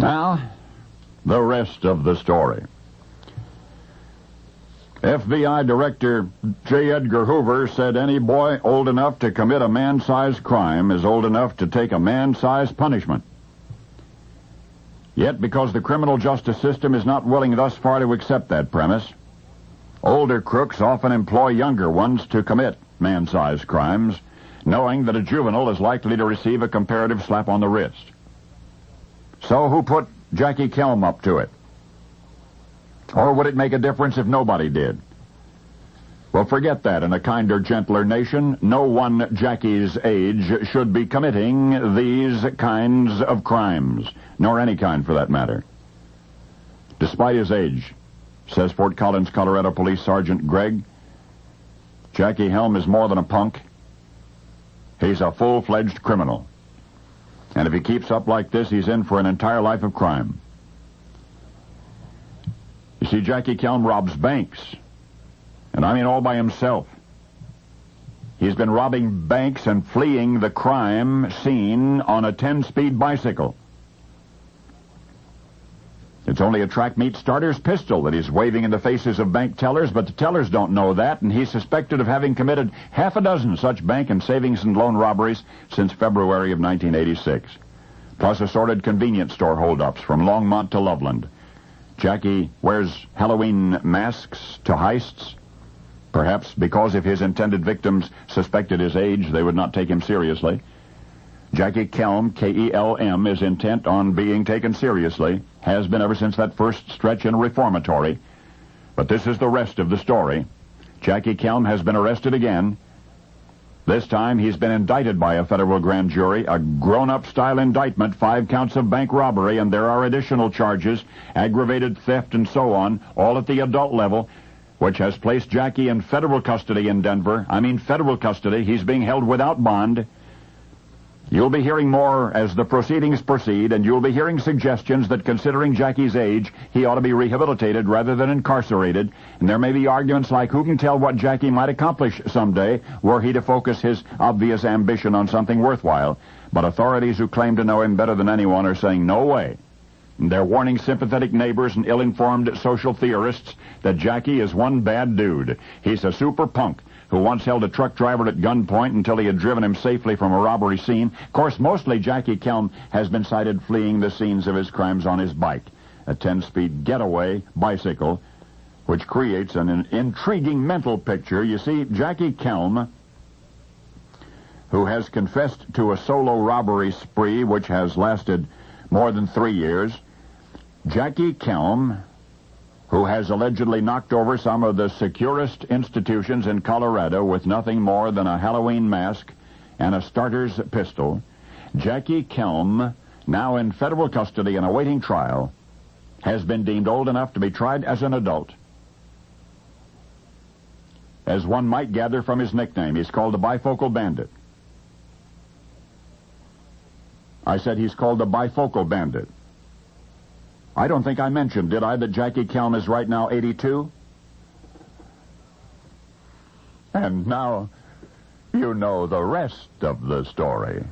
Now, the rest of the story. FBI Director J. Edgar Hoover said any boy old enough to commit a man-sized crime is old enough to take a man-sized punishment. Yet, because the criminal justice system is not willing thus far to accept that premise, older crooks often employ younger ones to commit man-sized crimes, knowing that a juvenile is likely to receive a comparative slap on the wrist. So who put Jackie Kelm up to it? Or would it make a difference if nobody did? Well, forget that. In a kinder, gentler nation, no one Jackie's age should be committing these kinds of crimes, nor any kind for that matter. Despite his age, says Fort Collins, Colorado Police Sergeant Gregg, Jackie Helm is more than a punk. He's a full-fledged criminal. And if he keeps up like this, he's in for an entire life of crime. You see, Jackie Kelm robs banks. And I mean all by himself. He's been robbing banks and fleeing the crime scene on a 10-speed bicycle. It's only a track meet starter's pistol that he's waving in the faces of bank tellers, but the tellers don't know that, and he's suspected of having committed half a dozen such bank and savings and loan robberies since February of 1986, plus assorted convenience store holdups from Longmont to Loveland. Jackie wears Halloween masks to heists, perhaps because if his intended victims suspected his age, they would not take him seriously. Jackie Kelm, K-E-L-M, is intent on being taken seriously, has been ever since that first stretch in a reformatory. But this is the rest of the story. Jackie Kelm has been arrested again. This time he's been indicted by a federal grand jury, a grown-up style indictment, 5 counts of bank robbery, and there are additional charges, aggravated theft and so on, all at the adult level, which has placed Jackie in federal custody in Denver. I mean federal custody. He's being held without bond. You'll be hearing more as the proceedings proceed, and you'll be hearing suggestions that considering Jackie's age, he ought to be rehabilitated rather than incarcerated. And there may be arguments like, who can tell what Jackie might accomplish someday were he to focus his obvious ambition on something worthwhile. But authorities who claim to know him better than anyone are saying no way. And they're warning sympathetic neighbors and ill-informed social theorists that Jackie is one bad dude. He's a super punk who once held a truck driver at gunpoint until he had driven him safely from a robbery scene. Of course, mostly Jackie Kelm has been sighted fleeing the scenes of his crimes on his bike, a 10-speed getaway bicycle, which creates an intriguing mental picture. You see, Jackie Kelm, who has confessed to a solo robbery spree which has lasted more than 3 years, Jackie Kelm, who has allegedly knocked over some of the securest institutions in Colorado with nothing more than a Halloween mask and a starter's pistol, Jackie Kelm, now in federal custody and awaiting trial, has been deemed old enough to be tried as an adult. As one might gather from his nickname, he's called the Bifocal Bandit. I said he's called the Bifocal Bandit. I don't think I mentioned, did I, that Jackie Kelm is right now 82? And now you know the rest of the story.